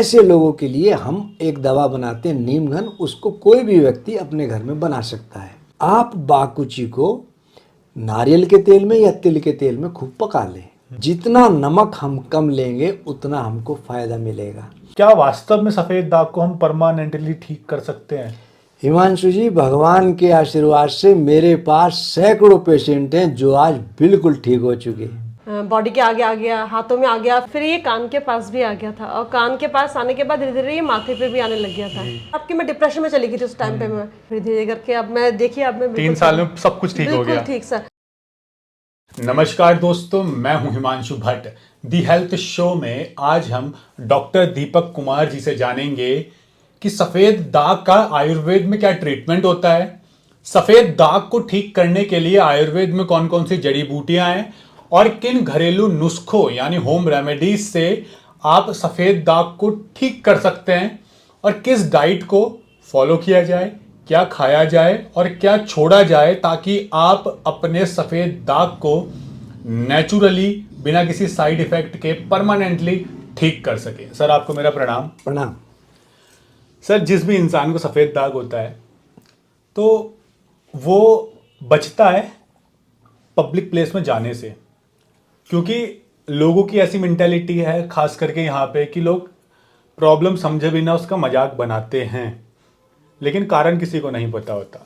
ऐसे लोगों के लिए हम एक दवा बनाते हैं नीम घन, उसको कोई भी व्यक्ति अपने घर में बना सकता है। आप बाकुची को नारियल के तेल में या तिल के तेल में खूब पका लें। जितना नमक हम कम लेंगे उतना हमको फायदा मिलेगा। क्या वास्तव में सफेद दाग को हम परमानेंटली ठीक कर सकते हैं? हिमांशु जी, भगवान के आशीर्वाद से मेरे पास सैकड़ों पेशेंट हैं जो आज बिल्कुल ठीक हो चुके हैं। बॉडी के आगे आ गया, हाथों में आ गया, फिर ये कान के पास भी आ गया था, और कान के पास आने के बाद धीरे धीरे ये माथे पे भी आने लग गया था। आपकी मैं डिप्रेशन में चली गई थी उस टाइम पे। मैं फिर धीरे करके अब मैं देखिए, अब मैं 3 साल में सब कुछ ठीक हो गया। बिल्कुल ठीक सर। नमस्कार दोस्तों, मैं हूं Himanshu Bhatt. The health show में आज हम डॉक्टर दीपक कुमार जी से जानेंगे कि सफेद दाग का आयुर्वेद में क्या ट्रीटमेंट होता है, सफेद दाग को ठीक करने के लिए आयुर्वेद में कौन कौन सी जड़ी बूटियां हैं और किन घरेलू नुस्खों यानी होम रेमेडीज से आप सफेद दाग को ठीक कर सकते हैं और किस डाइट को फॉलो किया जाए, क्या खाया जाए और क्या छोड़ा जाए ताकि आप अपने सफेद दाग को नेचुरली बिना किसी साइड इफेक्ट के परमानेंटली ठीक कर सके। सर, आपको मेरा प्रणाम। प्रणाम। सर, जिस भी इंसान को सफेद दाग होता है तो वो बचता है पब्लिक प्लेस में जाने से, क्योंकि लोगों की ऐसी मेंटालिटी है खास करके यहाँ पे कि लोग प्रॉब्लम समझे बिना उसका मजाक बनाते हैं, लेकिन कारण किसी को नहीं पता होता।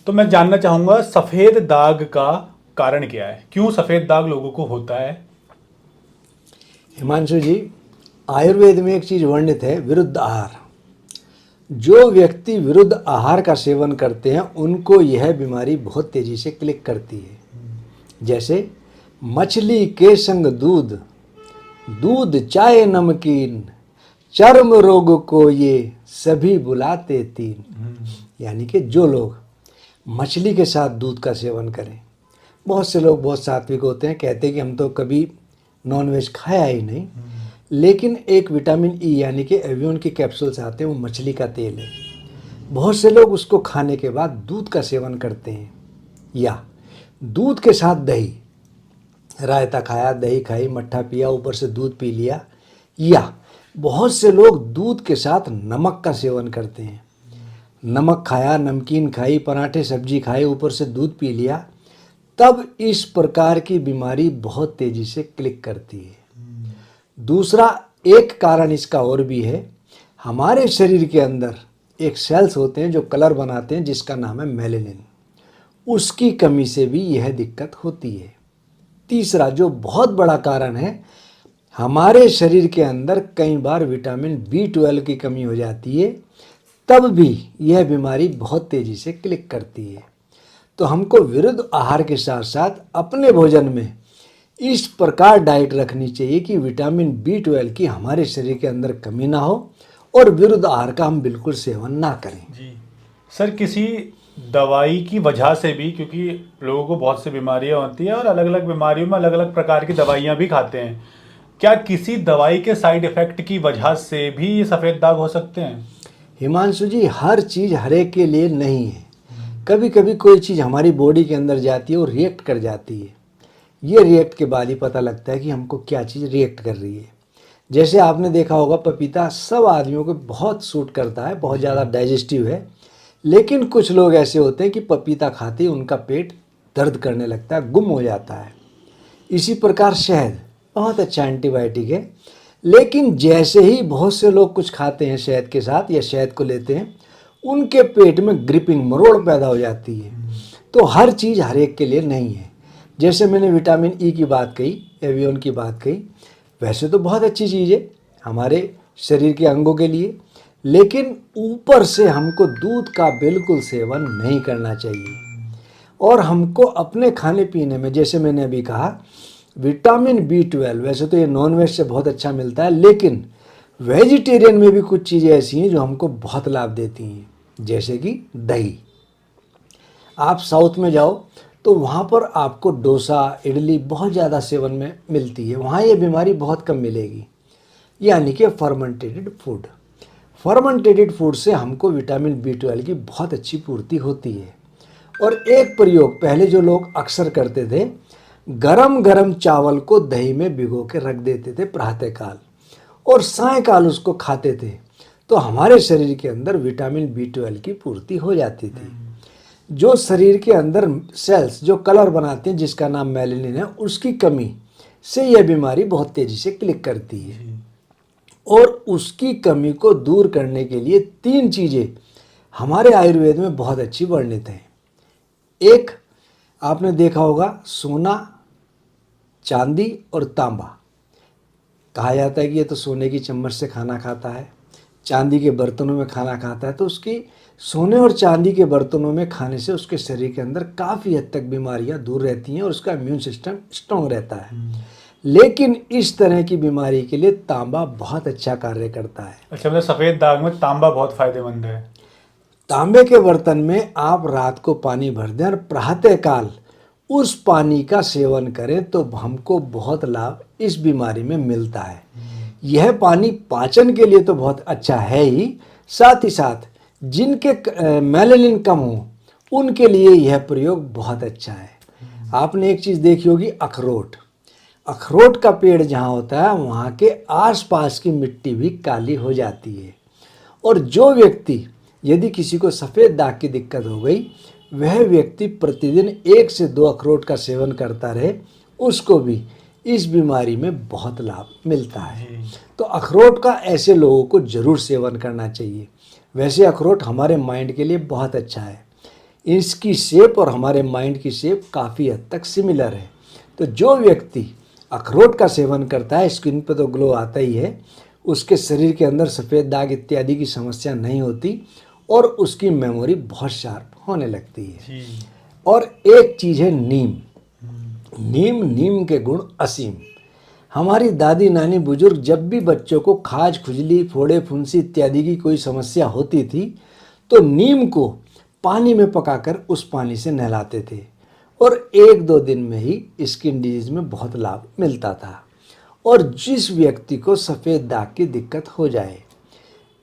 तो मैं जानना चाहूँगा सफ़ेद दाग का कारण क्या है, क्यों सफ़ेद दाग लोगों को होता है? हिमांशु जी, आयुर्वेद में एक चीज़ वर्णित है, विरुद्ध आहार। जो व्यक्ति विरुद्ध आहार का सेवन करते हैं उनको यह बीमारी बहुत तेज़ी से क्लिक करती है। जैसे मछली के संग दूध, दूध चाय नमकीन, चर्म रोग को ये सभी बुलाते तीन। यानी कि जो लोग मछली के साथ दूध का सेवन करें, बहुत से लोग बहुत सात्विक होते हैं, कहते हैं कि हम तो कभी नॉनवेज खाया ही नहीं, लेकिन एक विटामिन ई यानी कि एवियन के कैप्सूल्स आते हैं, वो मछली का तेल है। बहुत से लोग उसको खाने के बाद दूध का सेवन करते हैं, या दूध के साथ दही, रायता खाया, दही खाई, मट्ठा पिया, ऊपर से दूध पी लिया, या बहुत से लोग दूध के साथ नमक का सेवन करते हैं। नमक खाया, नमकीन खाई, पराठे सब्जी खाए, ऊपर से दूध पी लिया, तब इस प्रकार की बीमारी बहुत तेज़ी से क्लिक करती है। दूसरा एक कारण इसका और भी है, हमारे शरीर के अंदर एक सेल्स होते हैं जो कलर बनाते हैं, जिसका नाम है मेलेनिन। उसकी कमी से भी यह दिक्कत होती है। तीसरा जो बहुत बड़ा कारण है, हमारे शरीर के अंदर कई बार विटामिन B12 की कमी हो जाती है, तब भी यह बीमारी बहुत तेज़ी से क्लिक करती है। तो हमको विरुद्ध आहार के साथ साथ अपने भोजन में इस प्रकार डाइट रखनी चाहिए कि विटामिन B12 की हमारे शरीर के अंदर कमी ना हो और विरुद्ध आहार का हम बिल्कुल सेवन ना करें। जी सर, किसी दवाई की वजह से भी, क्योंकि लोगों को बहुत सी बीमारियां होती हैं और अलग अलग बीमारियों में अलग अलग प्रकार की दवाइयां भी खाते हैं, क्या किसी दवाई के साइड इफेक्ट की वजह से भी ये सफ़ेद दाग हो सकते हैं? हिमांशु जी, हर चीज़ हर एक के लिए नहीं है। कभी कभी कोई चीज़ हमारी बॉडी के अंदर जाती है और रिएक्ट कर जाती है। ये रिएक्ट के बाद ही पता लगता है कि हमको क्या चीज़ रिएक्ट कर रही है। जैसे आपने देखा होगा, पपीता सब आदमियों को बहुत सूट करता है, बहुत ज़्यादा डाइजेस्टिव है, लेकिन कुछ लोग ऐसे होते हैं कि पपीता खाते ही उनका पेट दर्द करने लगता है, गुम हो जाता है। इसी प्रकार शहद बहुत अच्छा एंटीबायोटिक है, लेकिन जैसे ही बहुत से लोग कुछ खाते हैं शहद के साथ या शहद को लेते हैं, उनके पेट में ग्रिपिंग, मरोड़ पैदा हो जाती है। तो हर चीज़ हर एक के लिए नहीं है। जैसे मैंने विटामिन ई की बात कही, एवियन की बात कही, वैसे तो बहुत अच्छी चीज़ है हमारे शरीर के अंगों के लिए, लेकिन ऊपर से हमको दूध का बिल्कुल सेवन नहीं करना चाहिए। और हमको अपने खाने पीने में, जैसे मैंने अभी कहा, विटामिन B12 वैसे तो ये नॉनवेज से बहुत अच्छा मिलता है, लेकिन वेजिटेरियन में भी कुछ चीज़ें ऐसी हैं जो हमको बहुत लाभ देती हैं, जैसे कि दही। आप साउथ में जाओ तो वहाँ पर आपको डोसा, इडली बहुत ज़्यादा सेवन में मिलती है, वहाँ ये बीमारी बहुत कम मिलेगी। यानी कि फर्मेंटेटेड फूड, फर्मेंटेटेड फूड से हमको विटामिन B12 की बहुत अच्छी पूर्ति होती है। और एक प्रयोग पहले जो लोग अक्सर करते थे, गरम गरम चावल को दही में भिगो के रख देते थे प्रातःकाल, और सायंकाल उसको खाते थे तो हमारे शरीर के अंदर विटामिन B12 की पूर्ति हो जाती थी। जो शरीर के अंदर सेल्स जो कलर बनाते हैं जिसका नाम मेलानिन है, उसकी कमी से यह बीमारी बहुत तेजी से क्लिक करती है। और उसकी कमी को दूर करने के लिए 3 चीज़ें हमारे आयुर्वेद में बहुत अच्छी वर्णित हैं। एक, आपने देखा होगा, सोना, चांदी और तांबा। कहा जाता है कि ये तो सोने की चम्मच से खाना खाता है, चांदी के बर्तनों में खाना खाता है, तो उसकी सोने और चांदी के बर्तनों में खाने से उसके शरीर के अंदर काफ़ी हद तक बीमारियां दूर रहती हैं और उसका इम्यून सिस्टम स्ट्रॉन्ग रहता है। लेकिन इस तरह की बीमारी के लिए तांबा बहुत अच्छा कार्य करता है। अच्छा, मतलब सफ़ेद दाग में तांबा बहुत फायदेमंद है। तांबे के बर्तन में आप रात को पानी भर दें और प्रातःकाल उस पानी का सेवन करें तो हमको बहुत लाभ इस बीमारी में मिलता है। यह पानी पाचन के लिए तो बहुत अच्छा है ही, साथ ही साथ जिनके मेलानिन कम हो उनके लिए यह प्रयोग बहुत अच्छा है। आपने एक चीज़ देखी होगी, अखरोट। अखरोट का पेड़ जहाँ होता है वहाँ के आसपास की मिट्टी भी काली हो जाती है। और जो व्यक्ति, यदि किसी को सफ़ेद दाग की दिक्कत हो गई, वह व्यक्ति प्रतिदिन 1 से 2 अखरोट का सेवन करता रहे, उसको भी इस बीमारी में बहुत लाभ मिलता है। तो अखरोट का ऐसे लोगों को ज़रूर सेवन करना चाहिए। वैसे अखरोट हमारे माइंड के लिए बहुत अच्छा है। इसकी शेप और हमारे माइंड की शेप काफ़ी हद तक सिमिलर है। तो जो व्यक्ति अखरोट का सेवन करता है, स्किन पे तो ग्लो आता ही है, उसके शरीर के अंदर सफ़ेद दाग इत्यादि की समस्या नहीं होती और उसकी मेमोरी बहुत शार्प होने लगती है। और एक चीज़ है नीम। नीम के गुण असीम। हमारी दादी नानी बुजुर्ग जब भी बच्चों को खाज खुजली फोड़े फुंसी इत्यादि की कोई समस्या होती थी तो नीम को पानी में पकाकर उस पानी से नहलाते थे और 1-2 दिन में ही स्किन डिजीज में बहुत लाभ मिलता था। और जिस व्यक्ति को सफ़ेद दाग की दिक्कत हो जाए,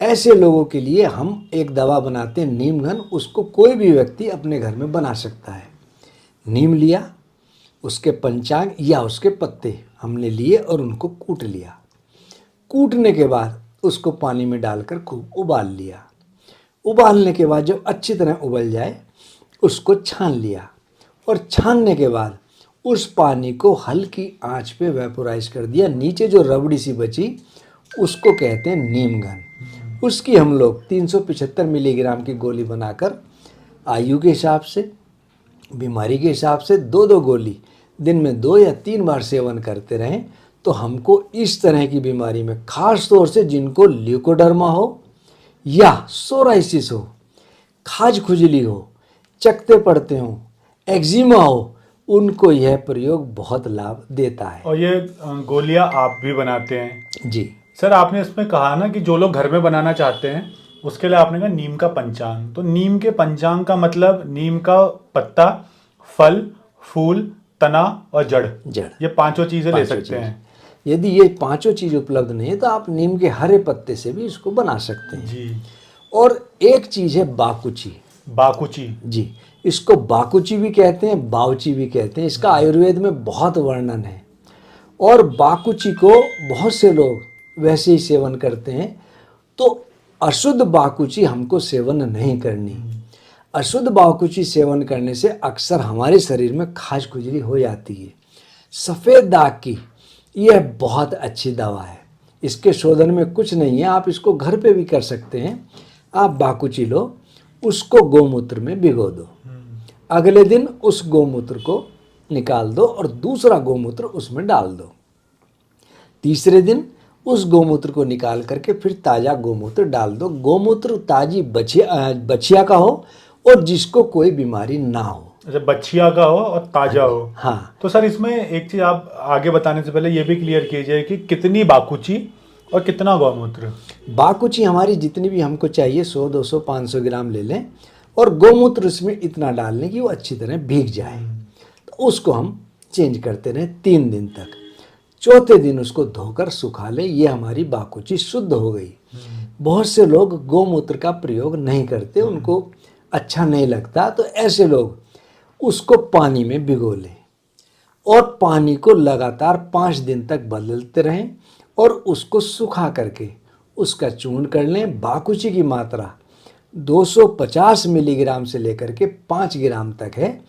ऐसे लोगों के लिए हम एक दवा बनाते हैं, नीम घन। उसको कोई भी व्यक्ति अपने घर में बना सकता है। नीम लिया, उसके पंचांग या उसके पत्ते हमने लिए और उनको कूट लिया। कूटने के बाद उसको पानी में डालकर खूब उबाल लिया। उबालने के बाद जब अच्छी तरह उबल जाए उसको छान लिया और छानने के बाद उस पानी को हल्की आंच पे वेपोराइज कर दिया। नीचे जो रबड़ी सी बची उसको कहते हैं नीम घन। उसकी हम लोग 375 मिलीग्राम की गोली बनाकर आयु के हिसाब से, बीमारी के हिसाब से 2-2 गोली दिन में 2 या 3 बार सेवन करते रहें तो हमको इस तरह की बीमारी में, खास तौर से जिनको ल्यूकोडर्मा हो या सोराइसिस हो, खाज खुजली हो, चकते पड़ते हो, एक्जिमा हो, उनको यह प्रयोग बहुत लाभ देता है। और ये गोलियां आप भी बनाते हैं? जी सर, आपने इसमें कहा ना कि जो लोग घर में बनाना चाहते हैं उसके लिए आपने कहा नीम का पंचांग। तो नीम के पंचांग का मतलब नीम का पत्ता, फल, फूल, तना और जड़, ये 5 चीज़ें ले सकते हैं। यदि ये 5 चीज़ उपलब्ध नहीं है तो आप नीम के हरे पत्ते से भी इसको बना सकते हैं जी। और एक चीज़ है बाकुची। बाकुची, जी, इसको बाकुची भी कहते हैं, बावची भी कहते हैं। इसका आयुर्वेद में बहुत वर्णन है और बाकुची को बहुत से लोग वैसे ही सेवन करते हैं। तो अशुद्ध बाकुची हमको सेवन नहीं करनी। अशुद्ध बाकुची सेवन करने से अक्सर हमारे शरीर में खाज खुजली हो जाती है। सफ़ेद दाग की यह बहुत अच्छी दवा है। इसके शोधन में कुछ नहीं है, आप इसको घर पे भी कर सकते हैं। आप बाकुची लो, उसको गोमूत्र में भिगो दो, अगले दिन उस गोमूत्र को निकाल दो और दूसरा गोमूत्र उसमें डाल दो। तीसरे दिन उस गोमूत्र को निकाल करके फिर ताज़ा गोमूत्र डाल दो। गोमूत्र ताजी बछिया का हो और जिसको कोई बीमारी ना हो। अच्छा, बछिया का हो और ताज़ा हो। हाँ। तो सर, इसमें एक चीज़ आप आगे बताने से पहले ये भी क्लियर कीजिए कि कितनी बाकुची और कितना गौमूत्र? बाकुची हमारी जितनी भी हमको चाहिए 100, 200, 500 ग्राम ले लें और गोमूत्र उसमें इतना डाल लें कि वो अच्छी तरह भीग जाए। तो उसको हम चेंज करते रहें 3 दिन तक। चौथे दिन उसको धोकर सुखा लें। ये हमारी बाकुची शुद्ध हो गई। बहुत से लोग गोमूत्र का प्रयोग नहीं करते, उनको अच्छा नहीं लगता, तो ऐसे लोग उसको पानी में भिगो लें और पानी को लगातार 5 दिन तक बदलते रहें और उसको सुखा करके उसका चूर्ण कर लें। बाकुची की मात्रा 250 मिलीग्राम से लेकर के 5 ग्राम तक है।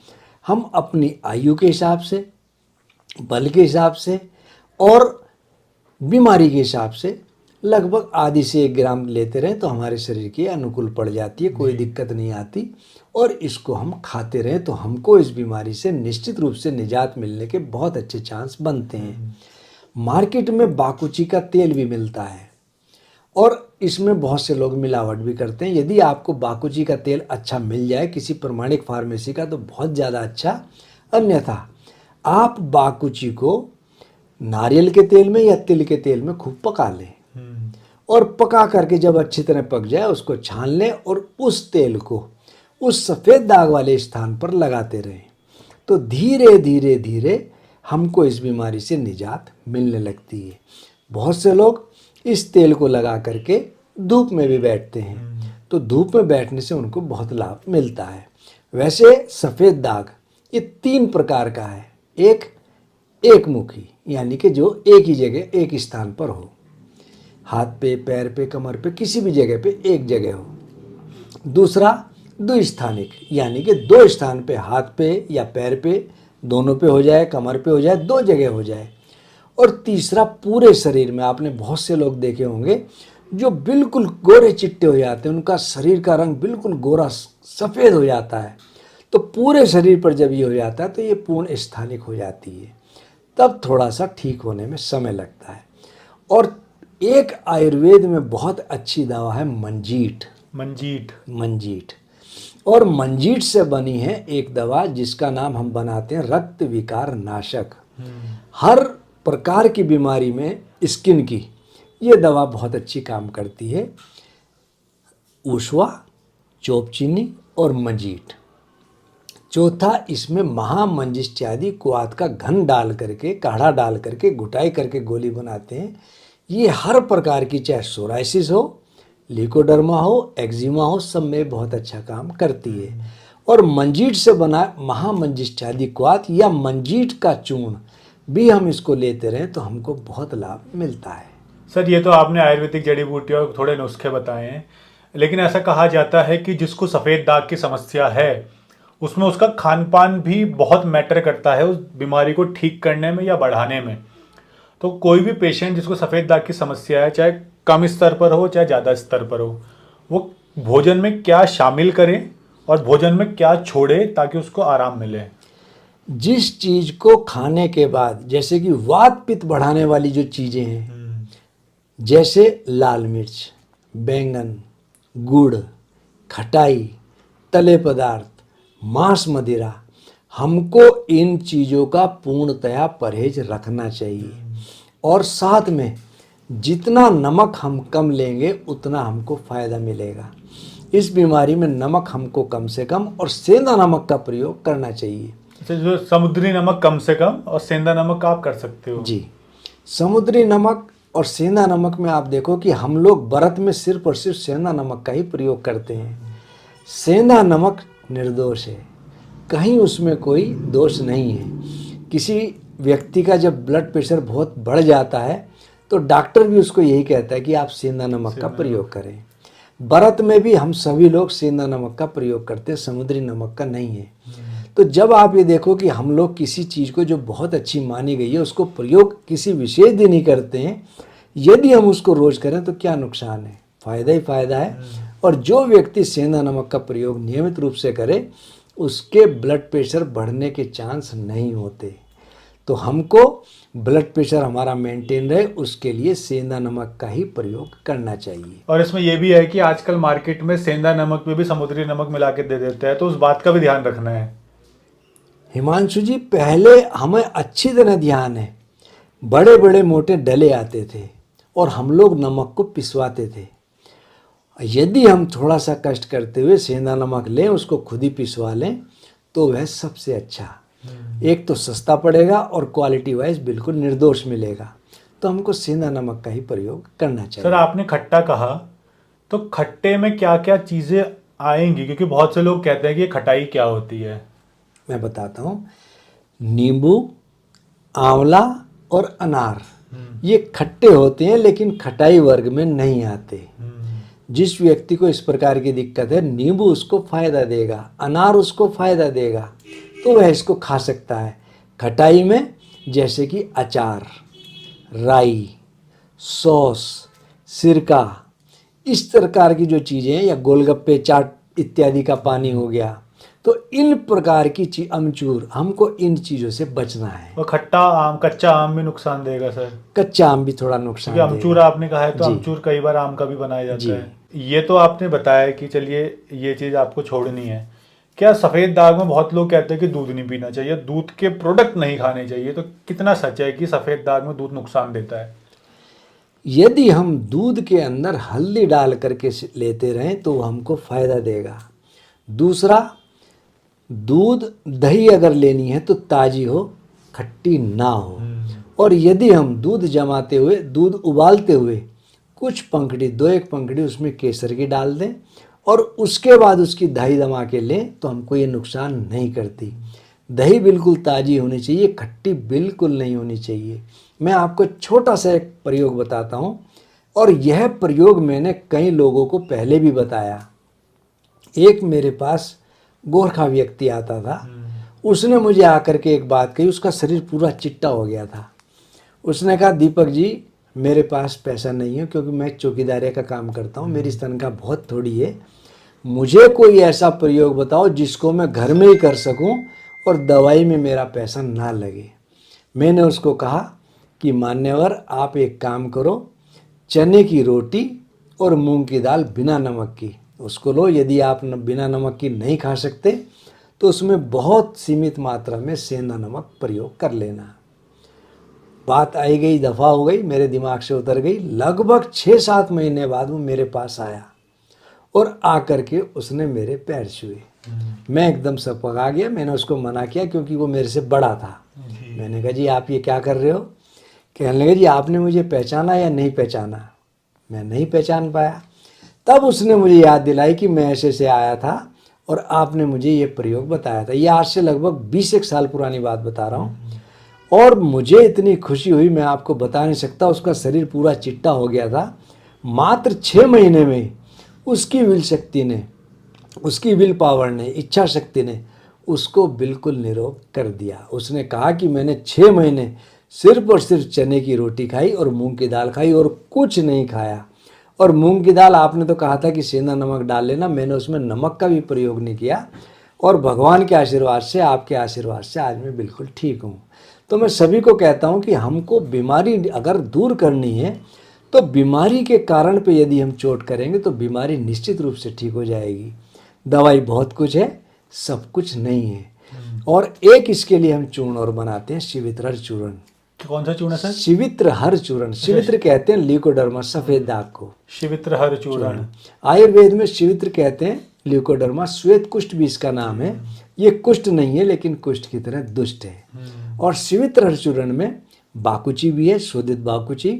हम अपनी आयु के हिसाब से, बल के हिसाब से और बीमारी के हिसाब से लगभग आधी से 1 ग्राम लेते रहें तो हमारे शरीर के अनुकूल पड़ जाती है, कोई दिक्कत नहीं आती। और इसको हम खाते रहें तो हमको इस बीमारी से निश्चित रूप से निजात मिलने के बहुत अच्छे चांस बनते हैं। मार्केट में बाकुची का तेल भी मिलता है और इसमें बहुत से लोग मिलावट भी करते हैं। यदि आपको बाकुची का तेल अच्छा मिल जाए किसी प्रमाणिक फार्मेसी का तो बहुत ज़्यादा अच्छा, अन्यथा आप बाकुची को नारियल के तेल में या तिल के तेल में खूब पका लें और पका करके जब अच्छी तरह पक जाए उसको छान लें और उस तेल को उस सफ़ेद दाग वाले स्थान पर लगाते रहें तो धीरे धीरे धीरे हमको इस बीमारी से निजात मिलने लगती है। बहुत से लोग इस तेल को लगा करके धूप में भी बैठते हैं तो धूप में बैठने से उनको बहुत लाभ मिलता है। वैसे सफ़ेद दाग ये 3 प्रकार का है। एक मुखी यानी कि जो एक ही जगह एक स्थान पर हो, हाथ पे, पैर पे, कमर पे, किसी भी जगह पे एक जगह हो। दूसरा द्विस्थानिक यानी कि 2 स्थान पे, हाथ पे या पैर पे, दोनों पे हो जाए, कमर पे हो जाए, 2 जगह हो जाए। और तीसरा पूरे शरीर में। आपने बहुत से लोग देखे होंगे जो बिल्कुल गोरे चिट्टे हो जाते हैं, उनका शरीर का रंग बिल्कुल गोरा सफ़ेद हो जाता है। तो पूरे शरीर पर जब ये हो जाता है तो ये पूर्ण स्थानिक हो जाती है, तब थोड़ा सा ठीक होने में समय लगता है। और एक आयुर्वेद में बहुत अच्छी दवा है मंजीठ। मंजीठ और मंजीठ से बनी है एक दवा जिसका नाम हम बनाते हैं रक्त विकार नाशक। हर प्रकार की बीमारी में स्किन की ये दवा बहुत अच्छी काम करती है। ऊषवा, चोपचीनी और मंजीठ। चौथा इसमें महामंजिष्ठ्यादि कुआद का घन डाल करके, काढ़ा डाल करके, घुटाई करके गोली बनाते हैं। ये हर प्रकार की, चाहे सोराइसिस हो, लिकोडर्मा हो, एक्जिमा हो, सब में बहुत अच्छा काम करती है। और मंजीठ से बना महामंजिष्ठ्यादि कुआद या मंजीठ का चूर्ण भी हम इसको लेते रहें तो हमको बहुत लाभ मिलता है। सर ये तो आपने आयुर्वेदिक जड़ी बूटियों और थोड़े नुस्खे बताए हैं, लेकिन ऐसा कहा जाता है कि जिसको सफ़ेद दाग की समस्या है उसमें उसका खान पान भी बहुत मैटर करता है उस बीमारी को ठीक करने में या बढ़ाने में। तो कोई भी पेशेंट जिसको सफ़ेद दाग की समस्या है, चाहे कम स्तर पर हो चाहे ज़्यादा स्तर पर हो, वो भोजन में क्या शामिल करें और भोजन में क्या छोड़े ताकि उसको आराम मिले? जिस चीज़ को खाने के बाद, जैसे कि वात पित्त बढ़ाने वाली जो चीज़ें हैं, जैसे लाल मिर्च, बैंगन, गुड़, खटाई, तले पदार्थ, मांस मदिरा, हमको इन चीज़ों का पूर्णतया परहेज रखना चाहिए। और साथ में जितना नमक हम कम लेंगे उतना हमको फ़ायदा मिलेगा। इस बीमारी में नमक हमको कम से कम और सेंधा नमक का प्रयोग करना चाहिए। जो समुद्री नमक कम से कम और सेंधा नमक आप कर सकते हो? जी, समुद्री नमक और सेंधा नमक में आप देखो कि हम लोग व्रत में सिर्फ और सिर्फ सेंधा नमक का ही प्रयोग करते हैं। सेंधा नमक निर्दोष है, कहीं उसमें कोई दोष नहीं है। किसी व्यक्ति का जब ब्लड प्रेशर बहुत बढ़ जाता है तो डॉक्टर भी उसको यही कहता है कि आप सेंधा नमक का प्रयोग करें। व्रत में भी हम सभी लोग सेंधा नमक का प्रयोग करते हैं, समुद्री नमक का नहीं है। तो जब आप ये देखो कि हम लोग किसी चीज़ को जो बहुत अच्छी मानी गई है उसको प्रयोग किसी विशेष दिन ही करते हैं, यदि हम उसको रोज़ करें तो क्या नुकसान है? फ़ायदा ही फ़ायदा है। और जो व्यक्ति सेंधा नमक का प्रयोग नियमित रूप से करे उसके ब्लड प्रेशर बढ़ने के चांस नहीं होते। तो हमको ब्लड प्रेशर हमारा मेंटेन रहे उसके लिए सेंधा नमक का ही प्रयोग करना चाहिए। और इसमें यह भी है कि आजकल मार्केट में सेंधा नमक में भी समुद्री नमक मिला के दे देते हैं, तो उस बात का भी ध्यान रखना है। हिमांशु जी, पहले हमें अच्छी तरह ध्यान है, बड़े बड़े मोटे डले आते थे और हम लोग नमक को पिसवाते थे। यदि हम थोड़ा सा कष्ट करते हुए सेंधा नमक लें, उसको खुद ही पिसवा लें तो वह सबसे अच्छा, एक तो सस्ता पड़ेगा और क्वालिटी वाइज बिल्कुल निर्दोष मिलेगा। तो हमको सेंधा नमक का ही प्रयोग करना चाहिए। सर आपने खट्टा कहा, तो खट्टे में क्या क्या चीज़ें आएंगी, क्योंकि बहुत से लोग कहते हैं कि ये खटाई क्या होती है? मैं बताता हूँ। नींबू, आंवला और अनार ये खट्टे होते हैं लेकिन खटाई वर्ग में नहीं आते। जिस व्यक्ति को इस प्रकार की दिक्कत है, नींबू उसको फायदा देगा, अनार उसको फायदा देगा, तो वह इसको खा सकता है। खटाई में जैसे कि अचार, राई, सॉस, सिरका, इस प्रकार की जो चीज़ें हैं, या गोलगप्पे, चाट इत्यादि का पानी हो गया, तो इन प्रकार की चीज, अमचूर, हमको इन चीज़ों से बचना है। और खट्टा आम, कच्चा आम भी नुकसान देगा सर? कच्चा आम भी थोड़ा नुकसान क्योंकि अमचूर देगा। आपने कहा है, तो जी। अमचूर कई बार आम का भी बनाया जाता जी। है। ये तो आपने बताया कि चलिए ये चीज़ आपको छोड़नी है। क्या सफ़ेद दाग में बहुत लोग कहते हैं कि दूध नहीं पीना चाहिए, दूध के प्रोडक्ट नहीं खाने चाहिए, तो कितना सच है कि सफ़ेद दाग में दूध नुकसान देता है? यदि हम दूध के अंदर हल्दी डाल करके लेते रहें तो हमको फायदा देगा। दूसरा, दूध दही अगर लेनी है तो ताजी हो, खट्टी ना हो। और यदि हम दूध जमाते हुए, दूध उबालते हुए कुछ पंखड़ी, 2-1 पंखड़ी उसमें केसर की डाल दें और उसके बाद उसकी दही जमा के लें तो हमको ये नुकसान नहीं करती। दही बिल्कुल ताज़ी होनी चाहिए, खट्टी बिल्कुल नहीं होनी चाहिए। मैं आपको छोटा सा एक प्रयोग बताता हूँ, और यह प्रयोग मैंने कई लोगों को पहले भी बताया। एक मेरे पास गोरखा व्यक्ति आता था, उसने मुझे आकर के एक बात कही, उसका शरीर पूरा चिट्टा हो गया था। उसने कहा, दीपक जी मेरे पास पैसा नहीं है क्योंकि मैं चौकीदारी का काम करता हूँ, मेरी तनख्वाह बहुत थोड़ी है, मुझे कोई ऐसा प्रयोग बताओ जिसको मैं घर में ही कर सकूं और दवाई में मेरा पैसा ना लगे। मैंने उसको कहा कि मान्यवर, आप एक काम करो, चने की रोटी और मूंग की दाल बिना नमक की उसको लो। यदि आप बिना नमक की नहीं खा सकते तो उसमें बहुत सीमित मात्रा में सेंधा नमक प्रयोग कर लेना। बात आई गई, दफ़ा हो गई, मेरे दिमाग से उतर गई। लगभग 6-7 महीने बाद वो मेरे पास आया और आकर के उसने मेरे पैर छुए। मैं एकदम सपका गया। मैंने उसको मना किया क्योंकि वो मेरे से बड़ा था। मैंने कहा, जी आप ये क्या कर रहे हो? कहने लगे, जी आपने मुझे पहचाना या नहीं पहचाना? मैं नहीं पहचान पाया। तब उसने मुझे याद दिलाई कि मैं ऐसे से आया था और आपने मुझे ये प्रयोग बताया था। ये आज से लगभग 20 साल पुरानी बात बता रहा हूँ। और मुझे इतनी खुशी हुई, मैं आपको बता नहीं सकता। उसका शरीर पूरा चिट्टा हो गया था। मात्र 6 महीने में उसकी विल शक्ति ने, उसकी विल पावर ने, इच्छा शक्ति ने उसको बिल्कुल निरोग कर दिया। उसने कहा कि मैंने 6 महीने सिर्फ और सिर्फ चने की रोटी खाई और मूंग की दाल खाई और कुछ नहीं खाया। और मूंग की दाल आपने तो कहा था कि सेंधा नमक डाल लेना, मैंने उसमें नमक का भी प्रयोग नहीं किया। और भगवान के आशीर्वाद से, आपके आशीर्वाद से आज मैं बिल्कुल ठीक हूँ। तो मैं सभी को कहता हूँ कि हमको बीमारी अगर दूर करनी है तो बीमारी के कारण पे यदि हम चोट करेंगे तो बीमारी निश्चित रूप से ठीक हो जाएगी। दवाई बहुत कुछ है, सब कुछ नहीं है। और एक इसके लिए हम चूर्ण और बनाते हैं, शिवित्र चूर्ण। कौन सा चूर्ण है सर? शिवित्र हर चूर्ण। शिवित्र कहते हैं ल्यूकोडर्मा, सफेद दाग को। शिवित्र हर चूर्ण। आयुर्वेद में शिवित्र कहते हैं ल्यूकोडर्मा। श्वेत कुष्ठ भी इसका नाम है। ये कुष्ठ नहीं है लेकिन कुष्ठ की तरह दुष्ट है। और शिवित्र हर चूर्ण में बाकुची भी है, शोधित बाकुची,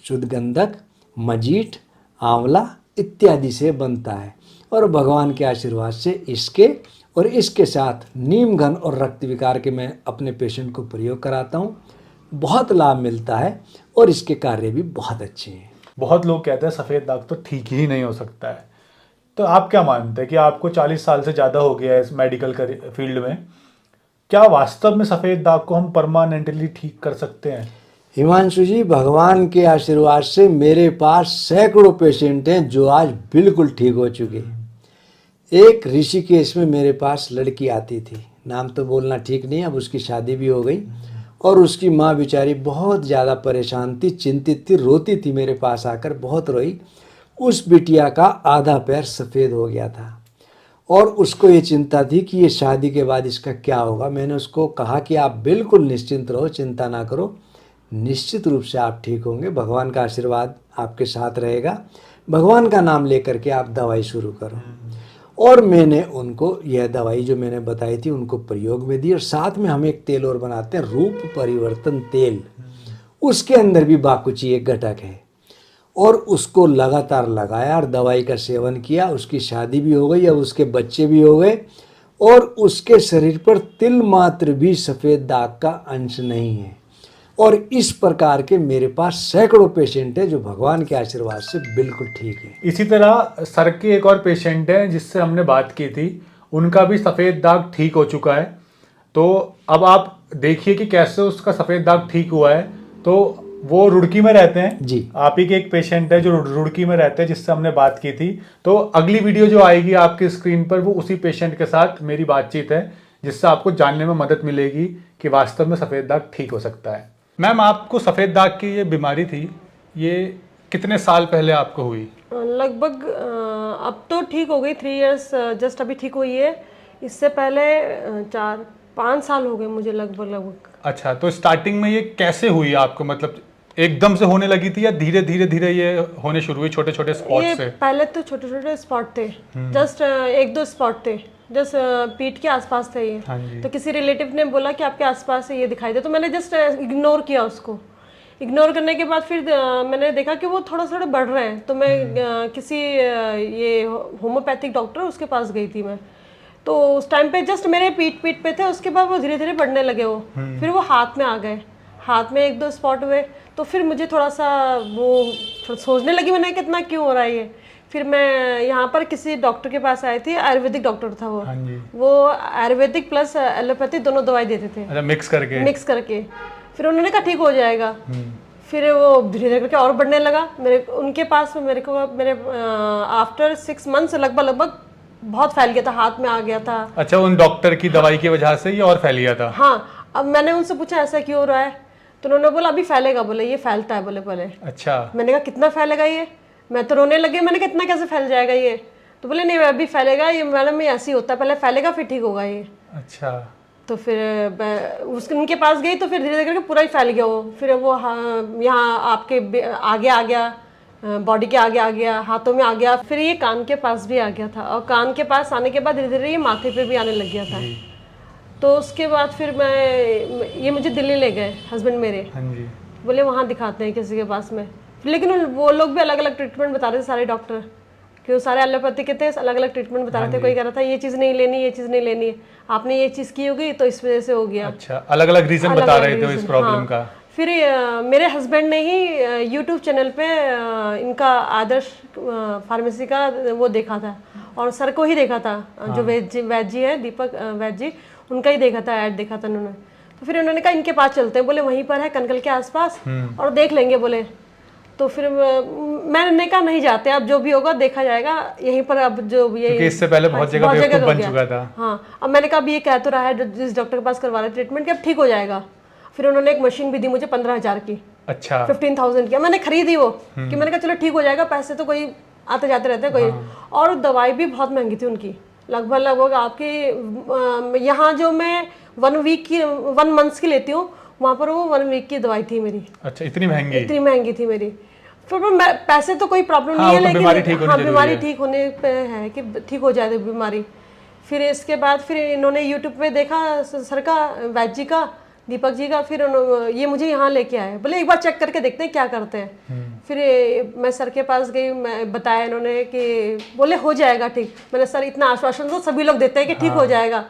शुद्ध गंधक, मजीठ, आंवला इत्यादि से बनता है। और भगवान के आशीर्वाद से इसके और इसके साथ नीम घन और रक्त विकार के मैं अपने पेशेंट को प्रयोग कराता हूँ। बहुत लाभ मिलता है और इसके कार्य भी बहुत अच्छे हैं। बहुत लोग कहते हैं सफ़ेद दाग तो ठीक ही नहीं हो सकता है, तो आप क्या मानते हैं कि आपको 40 साल से ज़्यादा हो गया है इस मेडिकल फील्ड में, क्या वास्तव में सफ़ेद दाग को हम परमानेंटली ठीक कर सकते हैं? हिमांशु जी, भगवान के आशीर्वाद से मेरे पास सैकड़ों पेशेंट हैं जो आज बिल्कुल ठीक हो चुके हैं। एक ऋषिकेश में मेरे पास लड़की आती थी, नाम तो बोलना ठीक नहीं, अब उसकी शादी भी हो गई। और उसकी माँ बेचारी बहुत ज़्यादा परेशान थी, चिंतित थी, रोती थी, मेरे पास आकर बहुत रोई। उस बिटिया का आधा पैर सफ़ेद हो गया था और उसको ये चिंता थी कि ये शादी के बाद इसका क्या होगा। मैंने उसको कहा कि आप बिल्कुल निश्चिंत रहो, चिंता ना करो, निश्चित रूप से आप ठीक होंगे, भगवान का आशीर्वाद आपके साथ रहेगा, भगवान का नाम लेकर के आप दवाई शुरू करो। और मैंने उनको यह दवाई जो मैंने बताई थी उनको प्रयोग में दी। और साथ में हम एक तेल और बनाते हैं, रूप परिवर्तन तेल। उसके अंदर भी बाकुची एक घटक है और उसको लगातार लगाया और दवाई का सेवन किया। उसकी शादी भी हो गई, अब उसके बच्चे भी हो गए और उसके शरीर पर तिल मात्र भी सफ़ेद दाग का अंश नहीं है। और इस प्रकार के मेरे पास सैकड़ों पेशेंट हैं जो भगवान के आशीर्वाद से बिल्कुल ठीक है। इसी तरह सर के एक और पेशेंट हैं जिससे हमने बात की थी, उनका भी सफ़ेद दाग ठीक हो चुका है। तो अब आप देखिए कि कैसे उसका सफ़ेद दाग ठीक हुआ है। तो वो रुड़की में रहते हैं जी। आप ही के एक पेशेंट है जो रुड़की में रहते हैं जिससे हमने बात की थी। तो अगली वीडियो जो आएगी आपकी स्क्रीन पर वो उसी पेशेंट के साथ मेरी बातचीत है, जिससे आपको जानने में मदद मिलेगी कि वास्तव में सफ़ेद दाग ठीक हो सकता है। मैम, आपको सफ़ेद दाग की ये बीमारी थी, ये कितने साल पहले आपको हुई? लगभग अब तो ठीक हो गई, 3 इयर्स जस्ट अभी ठीक हुई है। इससे पहले 4-5 साल हो गए मुझे लगभग। अच्छा, तो स्टार्टिंग में ये कैसे हुई आपको, मतलब एकदम से होने लगी थी या धीरे धीरे धीरे ये होने शुरू हुई छोटे छोटे स्पॉट ये से? पहले तो छोटे छोटे स्पॉट थे, जस्ट 1-2 स्पॉट थे, जस्ट पीठ के आसपास थे ये। हाँ जी। तो किसी रिलेटिव ने बोला कि आपके आसपास है, ये दिखाई दे, तो मैंने जस्ट इग्नोर किया उसको। इग्नोर करने के बाद फिर मैंने देखा कि वो थोड़ा थोड़ा बढ़ रहे हैं, तो मैं किसी ये होम्योपैथिक डॉक्टर उसके पास गई थी मैं। तो उस टाइम पे जस्ट मेरे पीठ पे थे, उसके बाद वो धीरे धीरे बढ़ने लगे वो। फिर वो हाथ में आ गए, हाथ में 1-2 स्पॉट हुए। तो फिर मुझे थोड़ा सा वो सोचने लगी मैंने कितना क्यों हो रहा है ये। फिर मैं यहाँ पर किसी डॉक्टर के पास आई थी, आयुर्वेदिक डॉक्टर था वो। हाँ जी। वो आयुर्वेदिक प्लस एलोपैथी दोनों दवाई देते थे, अच्छा, मिक्स करके। फिर उन्होंने कहा ठीक हो जाएगा। फिर वो धीरे धीरे करके और बढ़ने लगा। मेरे उनके पास में मेरे आफ्टर 6 मंथ्स लगभग बहुत फैल गया था, हाथ में आ गया था। अच्छा, उन डॉक्टर की दवाई की वजह से ये और फैल गया था? हाँ, अब मैंने उनसे पूछा ऐसा क्यों हो रहा है, तो उन्होंने बोला अभी फैलेगा, बोले ये फैलता है, बोले पहले। अच्छा। मैंने कहा कितना फैलेगा ये, मैं तो रोने लगे, मैंने कहा इतना कैसे फैल जाएगा ये, तो बोले नहीं अभी फैलेगा ये मैडम, ये ऐसे ही होता है, पहले फैलेगा फिर ठीक होगा ये। अच्छा। तो फिर उनके पास गई तो फिर धीरे धीरे करके पूरा ही फैल गया वो। फिर वो यहाँ आपके आगे आ गया, बॉडी के आगे आ गया, हाथों में आ गया, फिर ये कान के पास भी आ गया था, और कान के पास आने के बाद धीरे धीरे ये माथे पे भी आने लग गया था। तो उसके बाद फिर ये मुझे दिल्ली ले गए हस्बैंड मेरे। हाँ जी। बोले वहाँ दिखाते हैं किसी के पास में, लेकिन वो लोग भी अलग अलग ट्रीटमेंट बता रहे थे सारे डॉक्टर, कि वो सारे एलोपैथी के थे, अलग अलग ट्रीटमेंट बता रहे थे। कोई कह रहा था ये चीज़ नहीं लेनी, ये चीज़ नहीं लेनी है, आपने ये चीज़ की होगी तो इस वजह से हो गया। अच्छा, अलग अलग रीजन बता रहे थे इस प्रॉब्लम हाँ। का। फिर मेरे हस्बैंड ने ही यूट्यूब चैनल पे इनका आदर्श फार्मेसी का वो देखा था, और सर को ही देखा था, जो वैद जी है, दीपक वैद जी, उनका ही देखा था, ऐड देखा था उन्होंने। तो फिर उन्होंने कहा इनके पास चलते हैं, बोले वहीं पर है कनकल के आसपास, और देख लेंगे बोले। तो फिर मैंने कहा नहीं जाते, अब जो भी होगा देखा जाएगा यहीं पर। अब जो ये क्योंकि इससे पहले बहुत जगह बेवकूफ बन चुका था। हाँ, अब मैंने कहा अब ये कह तो रहा है जिस डॉक्टर के पास करवा रहे ट्रीटमेंट, कि अब ठीक हो जाएगा। फिर उन्होंने एक मशीन भी दी मुझे 15,000 की। अच्छा। 15,000 की मैंने खरीदी वो, कि मैंने कहा चलो ठीक हो जाएगा, पैसे तो कोई आते जाते रहते हैं कोई। और दवाई भी बहुत महंगी थी उनकी, लगभग आपकी यहाँ जो मैं 1 मंथ की लेती हूँ, वहाँ पर वो 1 वीक की दवाई थी मेरी। अच्छा, इतनी महंगी? इतनी महंगी थी मेरी। फिर पैसे तो कोई प्रॉब्लम हाँ, नहीं है, तो लेकिन बीमारी ठीक होने पे है कि ठीक हो जाए बीमारी। फिर इसके बाद फिर इन्होंने यूट्यूब पे देखा सर का, वैद जी का, दीपक जी का, फिर ये मुझे यहाँ लेके आए, बोले एक बार चेक करके देखते हैं क्या करते हैं। फिर मैं सर के पास गई, मैं बताया इन्होंने कि बोले हो जाएगा ठीक। मैंने सर इतना आश्वासन तो सभी लोग देते हैं कि ठीक हो जाएगा,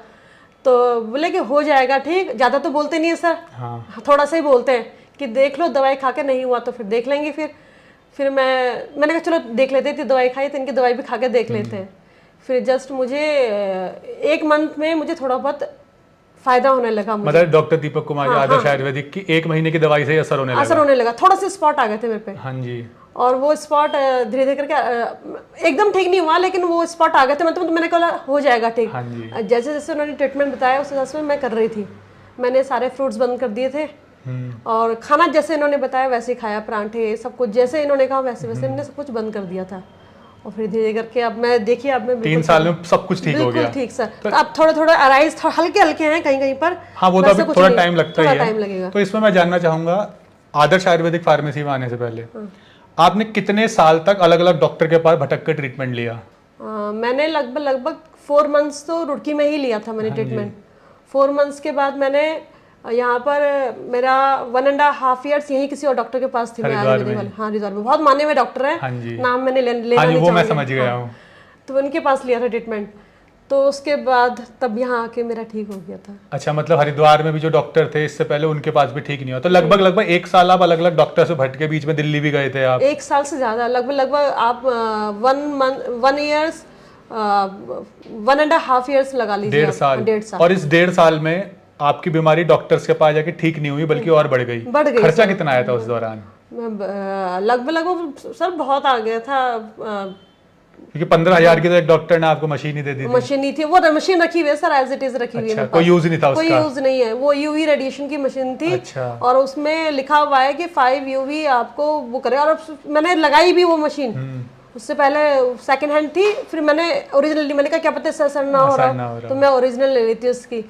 तो बोले कि हो जाएगा ठीक, ज़्यादा तो बोलते नहीं है सर, थोड़ा सा ही बोलते हैं कि देख लो, दवाई खा के नहीं हुआ तो फिर देख लेंगे। फिर मैंने कहा चलो देख लेते हैं, दवाई खाई तो इनकी दवाई भी खा के देख लेते हैं। फिर जस्ट मुझे 1 मंथ में मुझे थोड़ा बहुत फायदा होने लगा। मतलब डॉक्टर दीपक कुमार आदर्श आयुर्वेदिक की 1 महीने की दवाई से असर होने लगा। थोड़ा से स्पॉट आ गए थे मेरे पे। हाँ जी। और वो स्पॉट धीरे धीरे करके एकदम ठीक नहीं हुआ, लेकिन वो स्पॉट आ गए थे, मतलब मैंने कहा हो जाएगा ठीक। हाँ जी। जैसे जैसे उन्होंने ट्रीटमेंट बताया उस हिसाब से मैं कर रही थी। मैंने सारे फ्रूट्स बंद कर दिए थे, और खाना जैसे इन्होंने बताया वैसे ही खाया, परांठे सब कुछ जैसे इन्होंने कहा वैसे वैसे इन्होंने सब कुछ बंद कर दिया था। और फिर धीरे करके अब मैं देखिए, अब मैं 3 साल में सब कुछ ठीक हो गया। ठीक सर। तो अब थोड़ा थोड़ा अराइज हल्के हल्के हैं कहीं कहीं पर। हाँ, वो तो अभी थोड़ा टाइम लगता ही है, टाइम लगेगा। तो इसमें मैं जानना चाहूंगा, आदर्श आयुर्वेदिक फार्मेसी में आने से पहले आपने कितने साल तक अलग अलग डॉक्टर के पास भटक कर ट्रीटमेंट लिया? मैंने लगभग 4 मंथ्स तो रुड़की में ही लिया था मैंने ट्रीटमेंट। 4 मंथ्स के बाद मैंने यहाँ पर मेरा 1.5 years यही किसी और डॉक्टर के पास थी, मैं आयुर्वेदिक वाले। हाँ, हरिद्वार में बहुत माने हुए डॉक्टर है, नाम मैंने लेना नहीं वो मैं समझ गया हूँ। तो उनके पास लिया था ट्रीटमेंट। तो उसके बाद तब यहाँ आके मेरा ठीक हो गया था। अच्छा, मतलब हरिद्वार में भी जो डॉक्टर थे इससे पहले उनके पास भी ठीक नहीं हुआ, तो लगभग 1 साल आप अलग अलग डॉक्टर से भटके, बीच में दिल्ली भी गए थे आप? 1 साल से ज़्यादा, लगभग आप 1.5 years लगा लीजिए। 1.5 साल। 1.5 साल। और इस 1.5 साल में आपकी बीमारी डॉक्टर्स के पास जाके ठीक नहीं हुई बल्कि और बढ़ गई? खर्चा सर। कितना आया था उस दौरान? लगभग सर बहुत आ गया था। क्योंकि 15,000 की तो एक डॉक्टर ने आपको मशीन ही दे दी थी। मशीन नहीं थी, वो मशीन रखी हुई है सर, एज इट इज रखी हुई है। अच्छा, मेरे कोई पास। यूज नहीं था कोई उसका? यूज नहीं है, वो यूवी रेडिएशन की मशीन थी। अच्छा। और उसमें लिखा हुआ है कि 5 यूवी आपको वो करे, और मैंने लगाई भी वो मशीन। उससे पहले सेकंड हैंड थी, फिर मैंने ओरिजिनल, मैंने कहा क्या पता सर ना हो रहा, तो मैं ओरिजिनल ले लेती उसकी।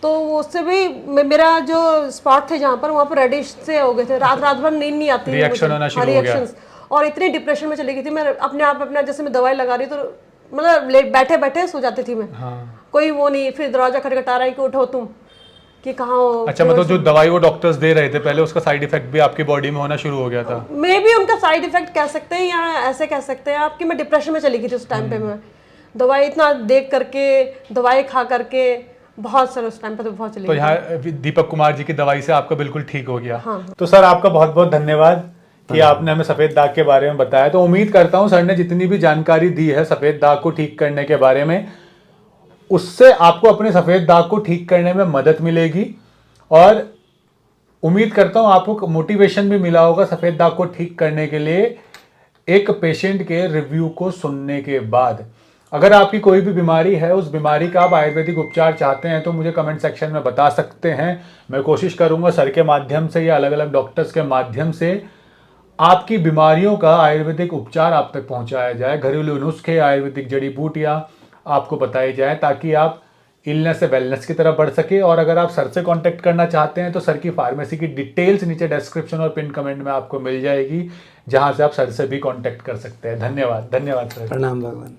तो उससे भी मेरा जो स्पॉट थे जहाँ पर, वहाँ पर रेडिश से हो गए थे, रात भर नींद नहीं आती, रिएक्शन होना शुरू हो गया। और इतनी डिप्रेशन में चली गई थी मैं अपने आप। अपना जैसे मैं दवाई लगा रही तो मतलब बैठे बैठे सो जाती थी मैं। हाँ। कोई वो नहीं, फिर दरवाजा खटखटा रहा है कि उठो तुम, कि कहाँ हो। अच्छा, मतलब जो दवाई वो डॉक्टर्स दे रहे थे पहले, उसका साइड इफेक्ट भी आपकी बॉडी में होना शुरू हो गया था? मे भी उनका साइड इफेक्ट कह सकते हैं, या ऐसे कह सकते हैं आप कि मैं डिप्रेशन में चली गई थी उस टाइम पे। मैं दवाई इतना देख करके, दवाई खा करके बहुत सर उस टाइम पे तो बहुत चली तो गई। यहाँ दीपक कुमार जी की दवाई से आपका बिल्कुल ठीक हो गया। हाँ। तो सर आपका बहुत बहुत धन्यवाद कि आपने हमें सफेद दाग के बारे में बताया। तो उम्मीद करता हूं सर ने जितनी भी जानकारी दी है सफेद दाग को ठीक करने के बारे में, उससे आपको अपने सफेद दाग को ठीक करने में मदद मिलेगी। और उम्मीद करता हूं आपको मोटिवेशन भी मिला होगा सफेद दाग को ठीक करने के लिए एक पेशेंट के रिव्यू को सुनने के बाद। अगर आपकी कोई भी बीमारी है, उस बीमारी का आप आयुर्वेदिक उपचार चाहते हैं तो मुझे कमेंट सेक्शन में बता सकते हैं। मैं कोशिश करूंगा सर के माध्यम से या अलग अलग डॉक्टर्स के माध्यम से आपकी बीमारियों का आयुर्वेदिक उपचार आप तक पहुंचाया जाए। घरेलू नुस्खे, आयुर्वेदिक जड़ी बूटियां आपको बताई जाए ताकि आप इलनेस से वेलनेस की तरफ बढ़ सके। और अगर आप सर से कांटेक्ट करना चाहते हैं तो सर की फार्मेसी की डिटेल्स नीचे डिस्क्रिप्शन और पिन कमेंट में आपको मिल जाएगी, जहां से आप सर से भी कांटेक्ट कर सकते हैं। धन्यवाद। धन्यवाद सर। प्रणाम भगवान।